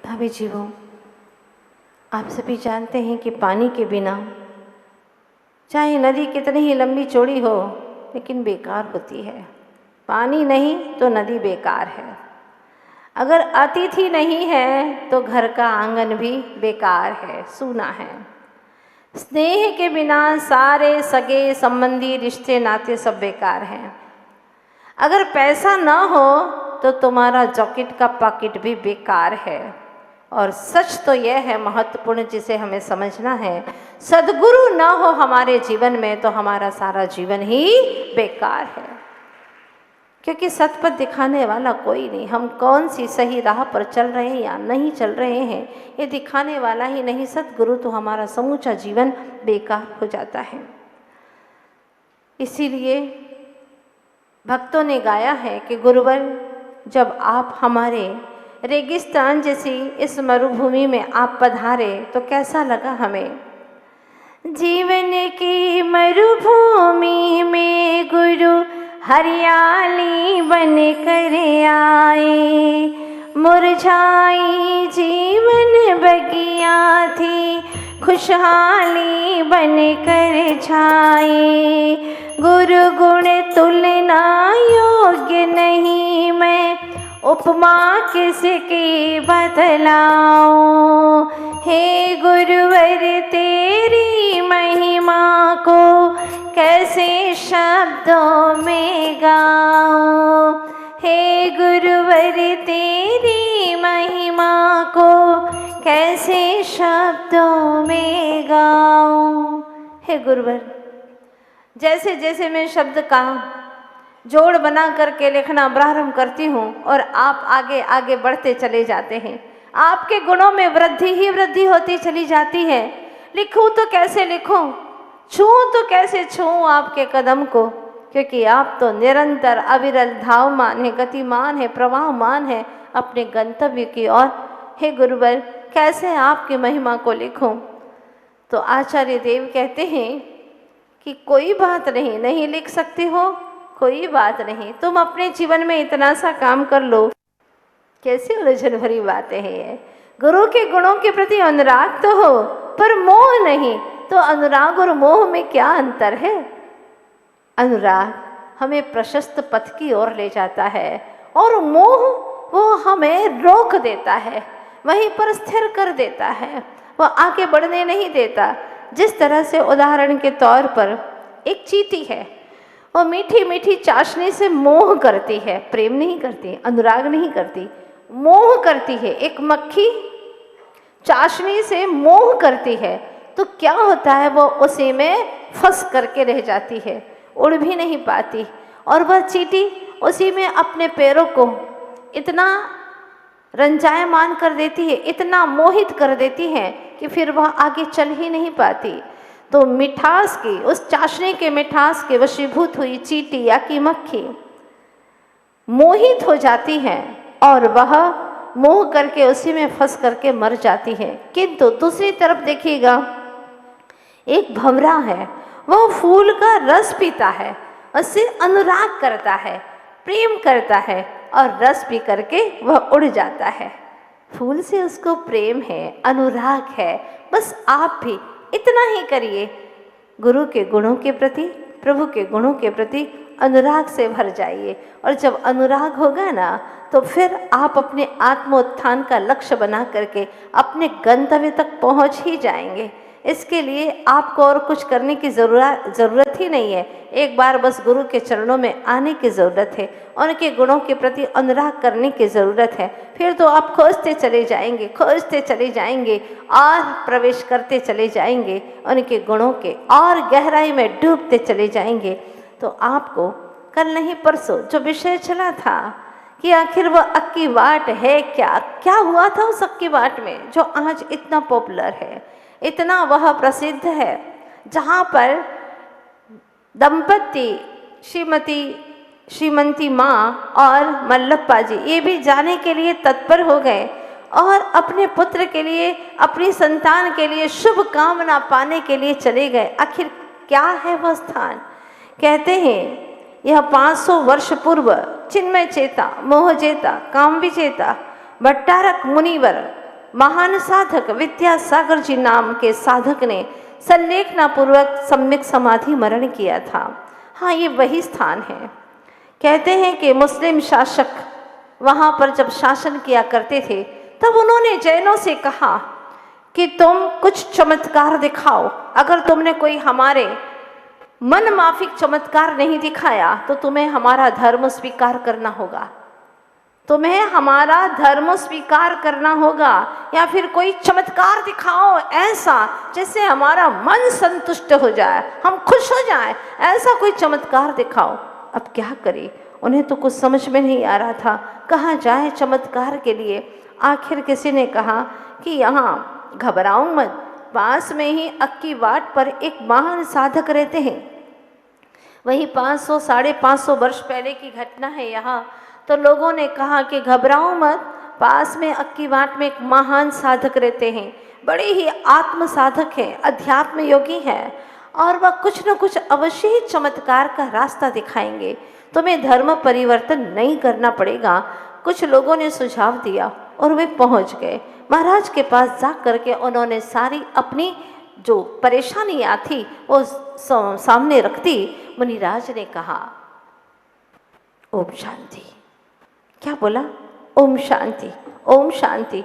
भाभी जीवों, आप सभी जानते हैं कि पानी के बिना चाहे नदी कितनी ही लंबी चौड़ी हो लेकिन बेकार होती है। पानी नहीं तो नदी बेकार है। अगर अतिथि नहीं है तो घर का आंगन भी बेकार है, सूना है। स्नेह के बिना सारे सगे संबंधी रिश्ते नाते सब बेकार हैं। अगर पैसा ना हो तो तुम्हारा जॉकेट का पॉकेट भी बेकार है। और सच तो यह है महत्वपूर्ण, जिसे हमें समझना है, सद्गुरु ना हो हमारे जीवन में तो हमारा सारा जीवन ही बेकार है। क्योंकि सतपथ दिखाने वाला कोई नहीं। हम कौन सी सही राह पर चल रहे हैं या नहीं चल रहे हैं, ये दिखाने वाला ही नहीं सतगुरु, तो हमारा समूचा जीवन बेकार हो जाता है। इसीलिए भक्तों ने गाया है कि गुरुवर, जब आप हमारे रेगिस्तान जैसी इस मरुभूमि में आप पधारे तो कैसा लगा हमें। जीवन की मरुभूमि में गुरु हरियाली बन कर आए, मुरझाई जीवन बगिया थी खुशहाली बन कर छाए। गुरु गुण तुलना योग्य नहीं, मैं उपमा किसकी बतलाऊं। हे गुरुवर तेरी महिमा को कैसे शब्दों में गाऊं। हे गुरुवर तेरी महिमा को कैसे शब्दों में गाऊं। हे गुरुवर, जैसे जैसे मैं शब्द का जोड़ बना करके लिखना प्रारंभ करती हूँ और आप आगे आगे बढ़ते चले जाते हैं, आपके गुणों में वृद्धि ही वृद्धि होती चली जाती है। लिखूं तो कैसे लिखूं, छूं तो कैसे छूं आपके कदम को, क्योंकि आप तो निरंतर अविरल धावमान है, गतिमान है, प्रवाहमान है अपने गंतव्य की ओर। हे गुरुवर, कैसे आपकी महिमा को लिखूं। तो आचार्य देव कहते हैं कि कोई बात नहीं, नहीं लिख सकती हो, कोई बात नहीं, तुम अपने जीवन में इतना सा काम कर लो। कैसी उलझन भरी बातें हैं ये। गुरु के गुणों के प्रति अनुराग तो हो पर मोह नहीं, तो अनुराग और मोह में क्या अंतर है। अनुराग हमें प्रशस्त पथ की ओर ले जाता है और मोह वो हमें रोक देता है, वहीं पर स्थिर कर देता है, वो आगे बढ़ने नहीं देता। जिस तरह से उदाहरण के तौर पर एक चींटी है, वो मीठी मीठी चाशनी से मोह करती है, प्रेम नहीं करती, अनुराग नहीं करती, मोह करती है। एक मक्खी चाशनी से मोह करती है तो क्या होता है, वो उसी में फंस करके रह जाती है, उड़ भी नहीं पाती। और वह चींटी उसी में अपने पैरों को इतना रंजायमान कर देती है, इतना मोहित कर देती है कि फिर वह आगे चल ही नहीं पाती। तो मिठास की, उस चाशनी के मिठास के वशीभूत हुई चींटी या की मक्खी मोहित हो जाती है और वह मोह करके उसी में फंस करके मर जाती है। किंतु दूसरी तरफ देखिएगा, एक भंवरा है, वह फूल का रस पीता है, उससे अनुराग करता है, प्रेम करता है और रस पी करके वह उड़ जाता है। फूल से उसको प्रेम है, अनुराग है। बस आप भी इतना ही करिए, गुरु के गुणों के प्रति, प्रभु के गुणों के प्रति अनुराग से भर जाइए। और जब अनुराग होगा ना, तो फिर आप अपने आत्मोत्थान का लक्ष्य बना करके अपने गंतव्य तक पहुंच ही जाएंगे। इसके लिए आपको और कुछ करने की ज़रूरत ही नहीं है। एक बार बस गुरु के चरणों में आने की ज़रूरत है, उनके गुणों के प्रति अनुराग करने की ज़रूरत है। फिर तो आप खोजते चले जाएंगे, खोजते चले जाएंगे और प्रवेश करते चले जाएंगे उनके गुणों के, और गहराई में डूबते चले जाएंगे। तो आपको कल नहीं परसों जो विषय चला था कि आखिर वह अक्की वाट है क्या, क्या हुआ था उस अक्की वाट में जो आज इतना पॉपुलर है, इतना वह प्रसिद्ध है, जहाँ पर दंपति श्रीमती माँ और मल्लप्पा जी ये भी जाने के लिए तत्पर हो गए और अपने पुत्र के लिए, अपनी संतान के लिए शुभ कामना पाने के लिए चले गए। आखिर क्या है वह स्थान। कहते हैं यह 500 वर्ष पूर्व चिन्मय चेता, मोह चेता, काम विचेता भट्टारक मुनिवर महान साधक विद्यासागर जी नाम के साधक ने संलेखना पूर्वक सम्यक समाधि मरण किया था। हाँ, ये वही स्थान है। कहते हैं कि मुस्लिम शासक वहाँ पर जब शासन किया करते थे तब उन्होंने जैनों से कहा कि तुम कुछ चमत्कार दिखाओ, अगर तुमने कोई हमारे मन माफिक चमत्कार नहीं दिखाया तो तुम्हें हमारा धर्म स्वीकार करना होगा, तुम्हें हमारा धर्म स्वीकार करना होगा, या फिर कोई चमत्कार दिखाओ ऐसा जिससे हमारा मन संतुष्ट हो जाए, हम खुश हो जाए, ऐसा कोई चमत्कार दिखाओ। अब क्या करें, उन्हें तो कुछ समझ में नहीं आ रहा था, कहाँ जाए चमत्कार के लिए। आखिर किसी ने कहा कि यहाँ घबराओ मत, पास में ही अक्की वाट पर एक महान साधक रहते हैं। वही 500 550 वर्ष पहले की घटना है यहाँ। तो लोगों ने कहा कि घबराओ मत, पास में अक्की वाट में एक महान साधक रहते हैं, बड़े ही आत्म साधक हैं, अध्यात्म योगी हैं, और वह कुछ न कुछ अवश्य ही चमत्कार का रास्ता दिखाएंगे, तुम्हें धर्म परिवर्तन नहीं करना पड़ेगा। कुछ लोगों ने सुझाव दिया और वे पहुंच गए महाराज के पास। जा करके उन्होंने सारी अपनी जो परेशानियाँ थी वो सामने रख दी। मुनिराज ने कहा ओम शांति। क्या बोला? ओम शांति, ओम शांति।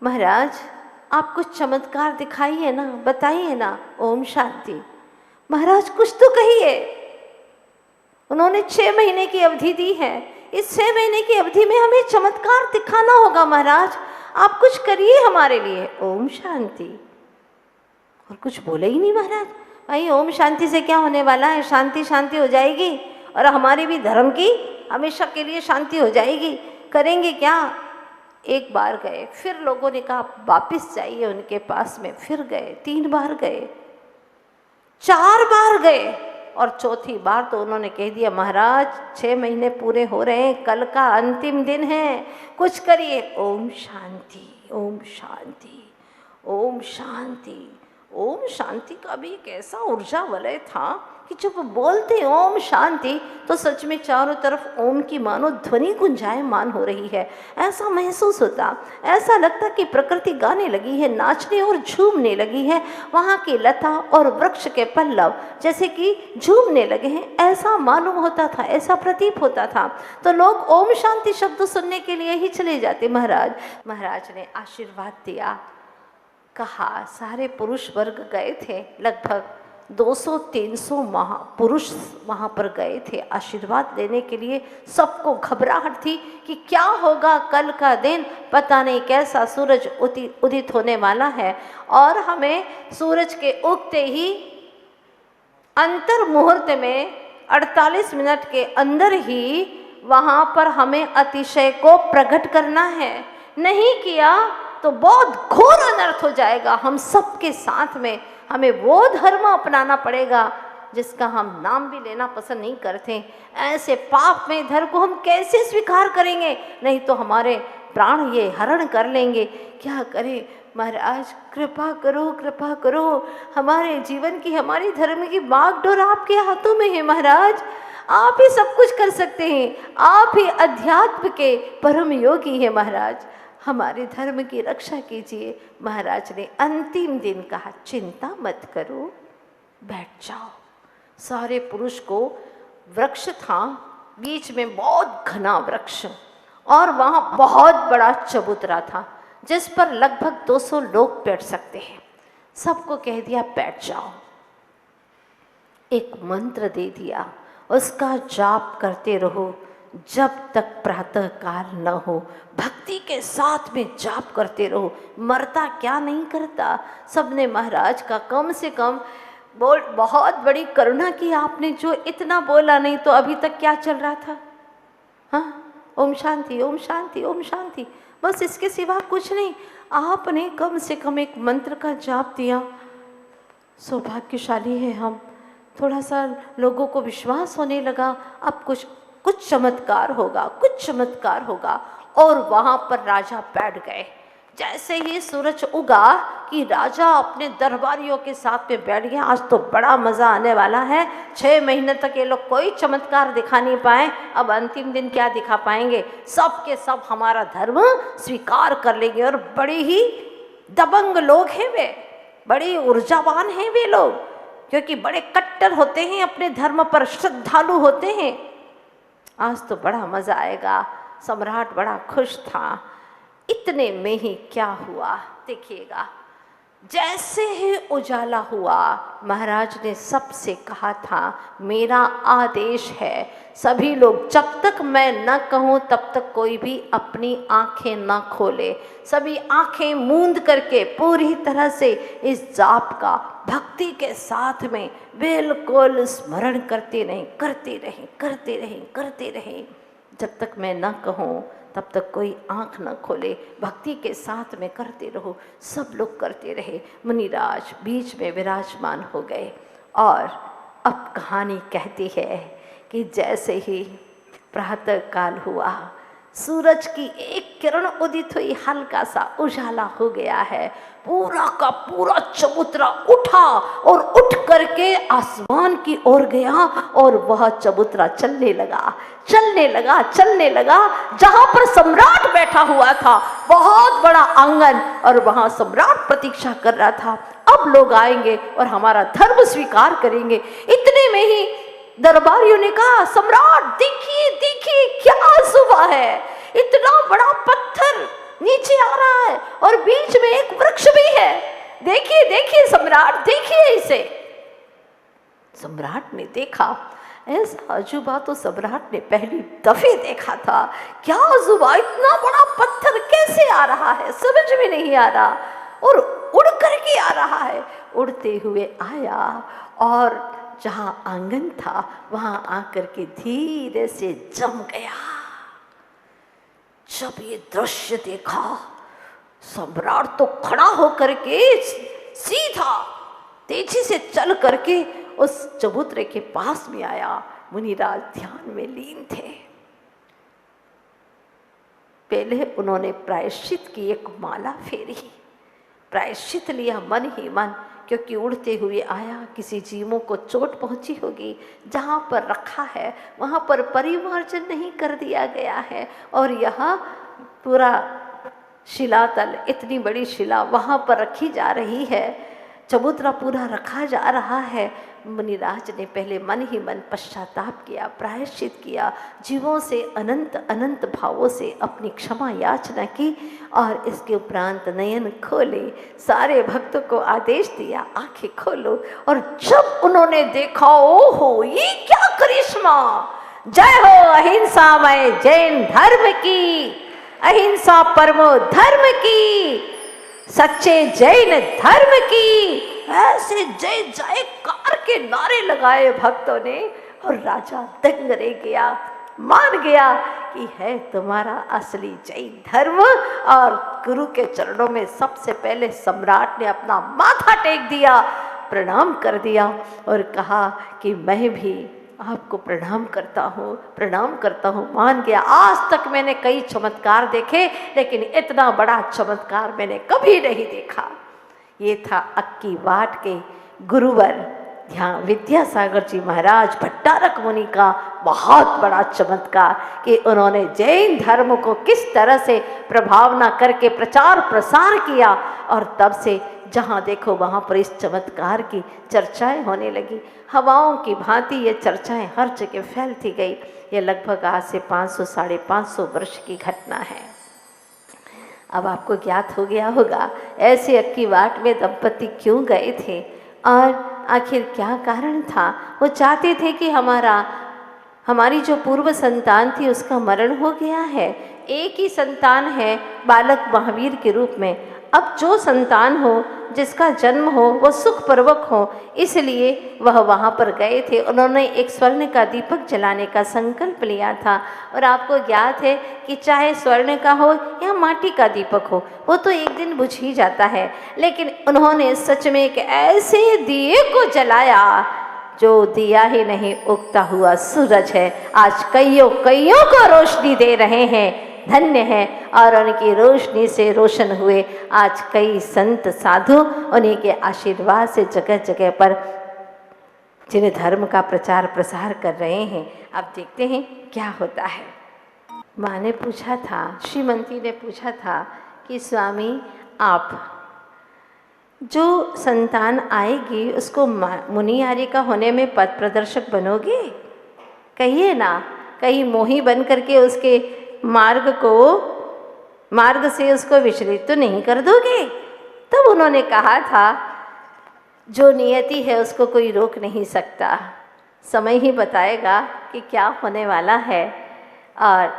महाराज आप कुछ चमत्कार दिखाइए ना, बताइए ना। ओम शांति। महाराज कुछ तो कहिए। उन्होंने 6 महीने की अवधि दी है, इस 6 महीने की अवधि में हमें चमत्कार दिखाना होगा महाराज, आप कुछ करिए हमारे लिए। ओम शांति। और कुछ बोले ही नहीं महाराज। भाई ओम शांति से क्या होने वाला है, शांति शांति हो जाएगी और हमारी भी धर्म की हमेशा के लिए शांति हो जाएगी, करेंगे क्या। एक बार गए, फिर लोगों ने कहा वापिस जाइए उनके पास में। फिर गए, 3 बार गए, 4 बार गए, और चौथी बार तो उन्होंने कह दिया महाराज 6 महीने पूरे हो रहे हैं, कल का अंतिम दिन है, कुछ करिए। ओम शांति, ओम शांति, ओम शांति। ओम शांति का भी एक ऐसा ऊर्जा वलय था कि जब बोलते ओम शांति तो सच में चारों तरफ ओम की मानो ध्वनि गुंजायमान हो रही है, ऐसा महसूस होता। ऐसा लगता कि प्रकृति गाने लगी है, नाचने और झूमने लगी है। वहाँ की लता और वृक्ष के पल्लव जैसे कि झूमने लगे हैं, ऐसा मालूम होता था, ऐसा प्रतीत होता था। तो लोग ओम शांति शब्द सुनने के लिए ही चले जाते। महाराज ने आशीर्वाद दिया। कहा सारे पुरुष वर्ग गए थे, लगभग 200-300 महापुरुष वहाँ पर गए थे आशीर्वाद लेने के लिए। सबको घबराहट थी कि क्या होगा, कल का दिन पता नहीं कैसा सूरज उदित होने वाला है, और हमें सूरज के उगते ही अंतर मुहूर्त में 48 मिनट के अंदर ही वहाँ पर हमें अतिशय को प्रकट करना है। नहीं किया तो बहुत घोर अनर्थ हो जाएगा हम सबके साथ में। हमें वो धर्म अपनाना पड़ेगा जिसका हम नाम भी लेना पसंद नहीं करते। ऐसे पाप में धर्म को हम कैसे स्वीकार करेंगे, नहीं तो हमारे प्राण ये हरण कर लेंगे। क्या करें महाराज, कृपा करो, कृपा करो। हमारे जीवन की, हमारी धर्म की बागडोर आपके हाथों में है महाराज। आप ही सब कुछ कर सकते हैं, आप ही अध्यात्म के परम योगी हैं महाराज। हमारे धर्म की रक्षा कीजिए। महाराज ने अंतिम दिन कहा चिंता मत करो, बैठ जाओ। सारे पुरुष को वृक्ष था, बीच में बहुत घना वृक्ष, और वहाँ बहुत बड़ा चबूतरा था जिस पर लगभग 200 लोग बैठ सकते हैं। सबको कह दिया बैठ जाओ। एक मंत्र दे दिया, उसका जाप करते रहो जब तक प्रातः काल न हो। भक्ति के साथ में जाप करते रहो, मरता क्या नहीं करता। सबने महाराज का कम से कम बोल, बहुत बड़ी करुणा की आपने जो इतना बोला, नहीं तो अभी तक क्या चल रहा था। हाँ, ओम शांति, ओम शांति, ओम शांति, बस इसके सिवा कुछ नहीं। आपने कम से कम एक मंत्र का जाप दिया। सौभाग्यशाली है हम। थोड़ा सा लोगों को विश्वास होने लगा अब कुछ चमत्कार होगा, कुछ चमत्कार होगा। और वहाँ पर राजा बैठ गए। जैसे ही सूरज उगा कि राजा अपने दरबारियों के साथ में बैठ गया, आज तो बड़ा मज़ा आने वाला है। 6 महीने तक ये लोग कोई चमत्कार दिखा नहीं पाए, अब अंतिम दिन क्या दिखा पाएंगे? सब के सब हमारा धर्म स्वीकार कर लेंगे। और बड़े ही दबंग लोग हैं वे, बड़े ऊर्जावान हैं वे लोग, क्योंकि बड़े कट्टर होते हैं, अपने धर्म पर श्रद्धालु होते हैं। आज तो बड़ा मज़ा आएगा। सम्राट बड़ा खुश था। इतने में ही क्या हुआ देखिएगा, जैसे ही उजाला हुआ, महाराज ने सबसे कहा था, मेरा आदेश है सभी लोग, जब तक मैं न कहूँ तब तक कोई भी अपनी आंखें न खोले। सभी आंखें मूंद करके पूरी तरह से इस जाप का भक्ति के साथ में बिल्कुल स्मरण करते रहें, करते रहें, करते रहें, करते रहें। जब तक मैं न कहूँ तब तक कोई आंख न खोले, भक्ति के साथ में करते रहो। सब लोग करते रहे। मुनिराज बीच में विराजमान हो गए। और अब कहानी कहती है कि जैसे ही प्रातः काल हुआ, सूरज की एक किरण उदित हुई, हल्का सा उजाला हो गया है, पूरा का पूरा चबूतरा उठा और उठ करके आसमान की ओर गया और वह चबूतरा चलने लगा, चलने लगा, चलने लगा। जहां पर सम्राट बैठा हुआ था, बहुत बड़ा आंगन, और वहां सम्राट प्रतीक्षा कर रहा था, अब लोग आएंगे और हमारा धर्म स्वीकार करेंगे। इतने में ही दरबारियों ने कहा, सम्राट देखिए देखिए क्या सुबह है, इतना बड़ा पत्थर नीचे आ रहा है और बीच में एक वृक्ष भी है, देखिए देखिए सम्राट, देखिए इसे। सम्राट ने देखा, ऐसा अजूबा तो सम्राट ने पहली दफे देखा था। क्या अजूबा, इतना बड़ा पत्थर कैसे आ रहा है, समझ में नहीं आ रहा, और उड़ करके आ रहा है। उड़ते हुए आया और जहां आंगन था वहां आकर के धीरे से जम गया। जब ये दृश्य देखा, सम्राट तो खड़ा होकर के सीधा तेजी से चल करके उस चबूतरे के पास में आया। मुनिराज ध्यान में लीन थे। पहले उन्होंने प्रायश्चित की एक माला फेरी, प्रायश्चित लिया मन ही मन, क्योंकि उड़ते हुए आया, किसी जीवों को चोट पहुंची होगी, जहाँ पर रखा है वहाँ पर परिमार्जन नहीं कर दिया गया है, और यहाँ पूरा शिलातल, इतनी बड़ी शिला वहाँ पर रखी जा रही है, चबूतरा पूरा रखा जा रहा है। मुनिराज ने पहले मन ही मन पश्चाताप किया, प्रायश्चित किया, जीवों से अनंत अनंत भावों से अपनी क्षमा याचना की, और इसके उपरांत नयन खोले, सारे भक्तों को आदेश दिया, आंखें खोलो। और जब उन्होंने देखा, ओहो ये क्या करिश्मा, जय हो अहिंसामय जैन धर्म की, अहिंसा परमो धर्म की, सच्चे जैन धर्म की, ऐसे जय जयकार के नारे लगाए भक्तों ने। और राजा दंग रह गया, मान गया कि है तुम्हारा असली जैन धर्म। और गुरु के चरणों में सबसे पहले सम्राट ने अपना माथा टेक दिया, प्रणाम कर दिया और कहा कि मैं भी आपको प्रणाम करता हूँ, प्रणाम करता हूँ। मान गया। आज तक मैंने कई चमत्कार देखे, लेकिन इतना बड़ा चमत्कार मैंने कभी नहीं देखा। ये था अक्की वाट के गुरुवर ध्यान विद्यासागर जी महाराज भट्टारक मुनि का बहुत बड़ा चमत्कार, कि उन्होंने जैन धर्म को किस तरह से प्रभावना करके प्रचार प्रसार किया, और तब से जहाँ देखो वहाँ पर इस चमत्कार की चर्चाएं होने लगी। हवाओं की भांति ये चर्चाएं हर जगह फैलती गई। ये लगभग आज से 500 साढ़े 500 वर्ष की घटना है। अब आपको ज्ञात हो गया होगा ऐसे अक्की वाट में दंपति क्यों गए थे और आखिर क्या कारण था। वो चाहते थे कि हमारी जो पूर्व संतान थी उसका मरण हो गया है, एक ही संतान है बालक महावीर के रूप में। अब जो संतान हो, जिसका जन्म हो, वो सुखपूर्वक हो, इसलिए वह वहाँ पर गए थे। उन्होंने एक स्वर्ण का दीपक जलाने का संकल्प लिया था। और आपको ज्ञात है कि चाहे स्वर्ण का हो या माटी का दीपक हो, वो तो एक दिन बुझ ही जाता है, लेकिन उन्होंने सच में एक ऐसे दिए को जलाया जो दिया ही नहीं, उगता हुआ सूरज है। आज कईयों को रोशनी दे रहे हैं। धन्य हैं और उनकी रोशनी से रोशन हुए आज कई संत साधु उन्हीं के आशीर्वाद से जगह जगह पर जिन्हें धर्म का प्रचार प्रसार कर रहे हैं। अब देखते हैं क्या होता है। माँ ने पूछा था, श्रीमती ने पूछा था कि स्वामी आप जो संतान आएगी उसको मुनियारी का होने में पथ प्रदर्शक बनोगे? कहिए ना, कहीं मोही बन करके उसके मार्ग से उसको विचलित तो नहीं कर दोगे? तब उन्होंने कहा था जो नियति है उसको कोई रोक नहीं सकता, समय ही बताएगा कि क्या होने वाला है। और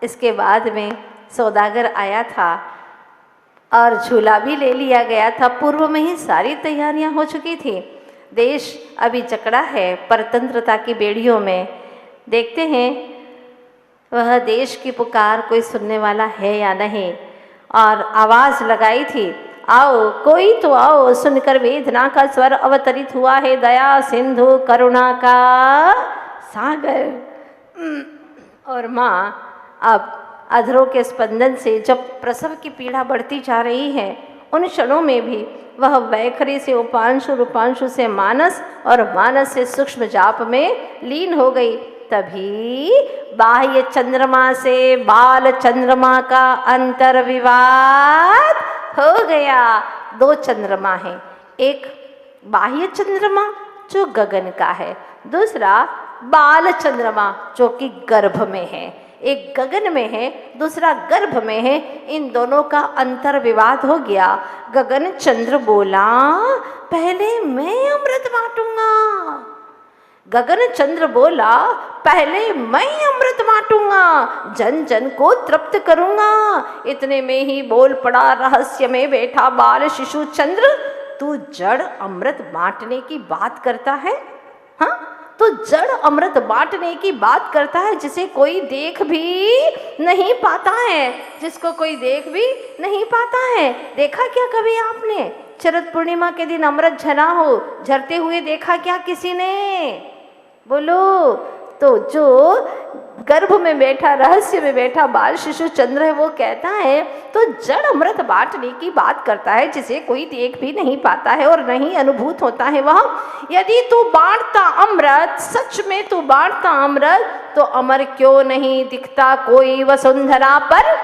इसके बाद में सौदागर आया था और झूला भी ले लिया गया था। पूर्व में ही सारी तैयारियां हो चुकी थी। देश अभी जकड़ा है परतंत्रता की बेड़ियों में। देखते हैं वह देश की पुकार कोई सुनने वाला है या नहीं। और आवाज़ लगाई थी, आओ कोई तो आओ, सुनकर वेदना का स्वर अवतरित हुआ है, दया सिंधु करुणा का सागर। और माँ अब अधरों के स्पंदन से जब प्रसव की पीड़ा बढ़ती जा रही है, उन क्षणों में भी वह वैखरी से उपांशु, रूपांशु से मानस और मानस से सूक्ष्म जाप में लीन हो गई। तभी बाह्य चंद्रमा से बाल चंद्रमा का अंतर विवाद हो गया। दो चंद्रमा हैं, एक बाह्य चंद्रमा जो गगन का है, दूसरा बाल चंद्रमा जो कि गर्भ में है। एक गगन में है, दूसरा गर्भ में है। इन दोनों का अंतर विवाद हो गया। गगन चंद्र बोला, पहले मैं अमृत बांटूंगा। गगन चंद्र बोला, पहले मैं अमृत बांटूंगा, जन जन को तृप्त करूंगा। इतने में ही बोल पड़ा रहस्य में बैठा बाल शिशु चंद्र, तू जड़ अमृत बांटने की बात करता है? हाँ, तो जड़ अमृत बांटने की बात करता है जिसे कोई देख भी नहीं पाता है, जिसको कोई देख भी नहीं पाता है। देखा क्या कभी आपने शरद पूर्णिमा के दिन अमृत झरा हो, झरते हुए देखा क्या किसी ने? बोलो। तो जो गर्भ में बैठा, रहस्य में बैठा बाल शिशु चंद्र है, वो कहता है तो जड़ अमृत बांटने की बात करता है जिसे कोई देख भी नहीं पाता है और नहीं अनुभूत होता है वह। यदि तू बांटता अमृत, सच में तू बांटता अमृत, तो अमर क्यों नहीं दिखता कोई वसुंधरा पर?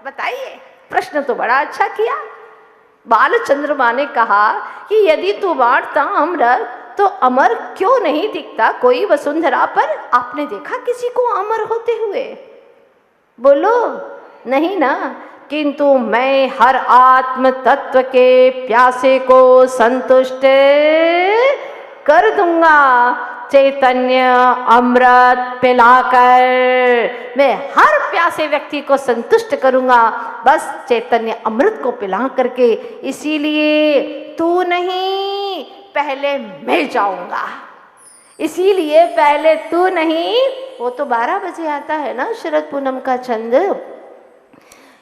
बताइए, प्रश्न तो बड़ा अच्छा किया। बाल चंद्रमा ने कहा कि यदि तू बांटता अमृत तो अमर क्यों नहीं दिखता कोई वसुंधरा पर? आपने देखा किसी को अमर होते हुए? बोलो, नहीं ना। किंतु मैं हर आत्म तत्व के प्यासे को संतुष्ट कर दूंगा। चैतन्य अमृत पिलाकर मैं हर प्यासे व्यक्ति को संतुष्ट करूंगा, बस चैतन्य अमृत को पिला करके। इसीलिए तू नहीं, पहले मैं जाऊंगा। इसीलिए पहले तू नहीं, वो तो 12 बजे आता है ना शरद पूनम का चंद,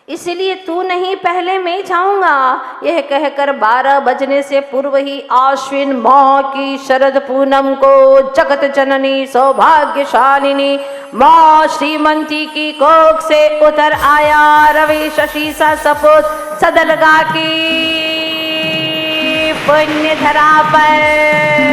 इसलिए तू नहीं, पहले मैं जाऊंगा। यह कहकर 12 बजने से पूर्व ही आश्विन माह की शरद पूनम को जगत जननी सौभाग्यशालिनी माँ श्रीमती की कोख से उतर आया रवि शशि सा सपूत सदलगा की पुण्य धरा पर।